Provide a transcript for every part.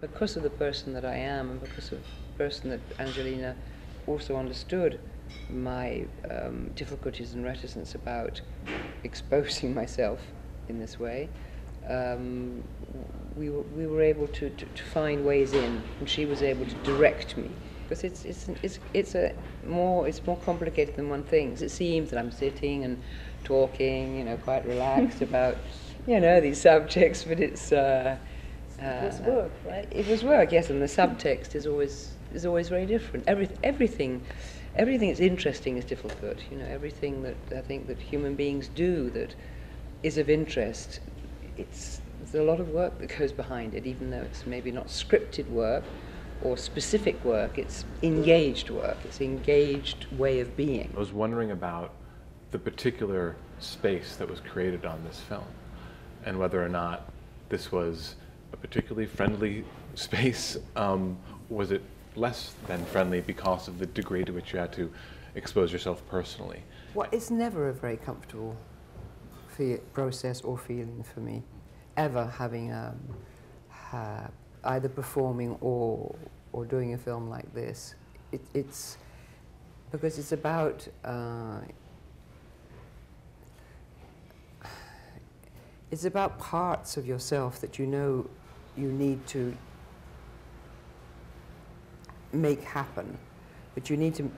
Because of the person that I am, and because of the person that Angelina also understood my difficulties and reticence about exposing myself in this way, we were able to find ways in, and she was able to direct me. Because it's more complicated than one thinks. It seems that I'm sitting and talking, quite relaxed about, these subjects, but it's. It was work, right? It was work, yes, and the subtext is always very different. Everything that's interesting is difficult. Everything that I think that human beings do that is of interest, there's a lot of work that goes behind it, even though it's maybe not scripted work or specific work. It's engaged work. It's engaged way of being. I was wondering about the particular space that was created on this film, and whether or not this was a particularly friendly space. Was it less than friendly because of the degree to which you had to expose yourself personally? Well, it's never a very comfortable process or feeling for me, ever having either performing or doing a film like this. It's because it's about parts of yourself that you need to make happen, but you need to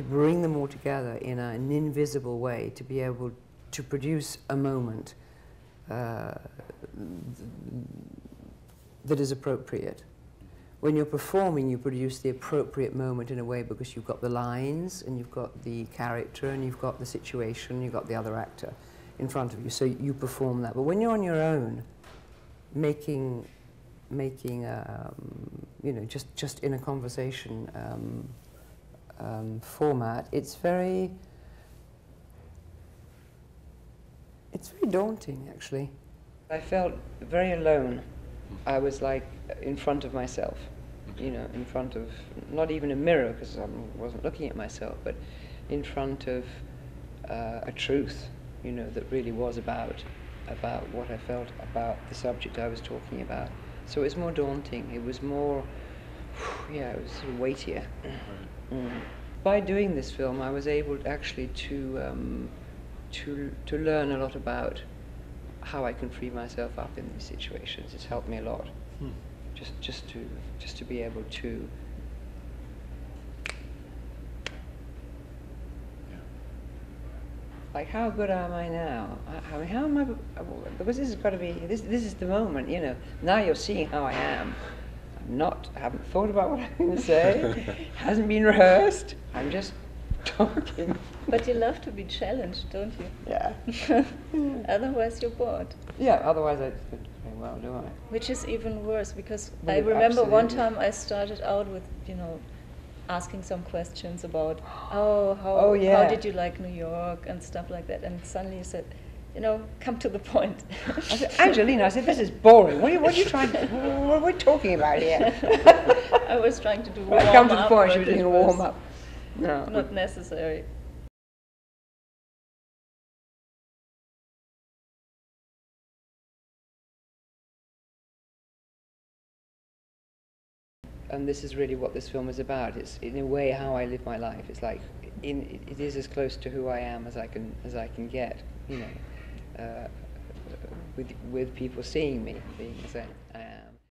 bring them all together in an invisible way to be able to produce a moment that is appropriate. When you're performing, you produce the appropriate moment in a way because you've got the lines and you've got the character and you've got the situation, you've got the other actor in front of you, so you perform that. But when you're on your own, making just in a conversation format, it's very daunting, actually. I felt very alone. I was like in front of myself, in front of not even a mirror, because I wasn't looking at myself, but in front of a truth, that really was about what I felt about the subject I was talking about. So it was more daunting. It was more, it was sort of weightier. By doing this film, I was able actually to learn a lot about how I can free myself up in these situations. It's helped me a lot. Just to be able to. Like, how good am I now? How am I? Because this has got to be. This is the moment. Now you're seeing how I am. I haven't thought about what I'm going to say. Hasn't been rehearsed. I'm just talking. But you love to be challenged, don't you? Yeah. Otherwise you're bored. Yeah. Otherwise I don't do very well, do I? Which is even worse, because Well, I remember one absolutely. time I started out with asking some questions about Oh, how yeah. did you like New York and stuff like that, and suddenly you said, come to the point. I said, Angelina, this is boring. What are you trying to? What are we talking about here? I was trying to do Well, warm come to the up, point. She but was doing it a was warm up. No. not necessary. And this is really what this film is about. It's in a way how I live my life. It's like it is as close to who I am as I can get. With people seeing me being as I am.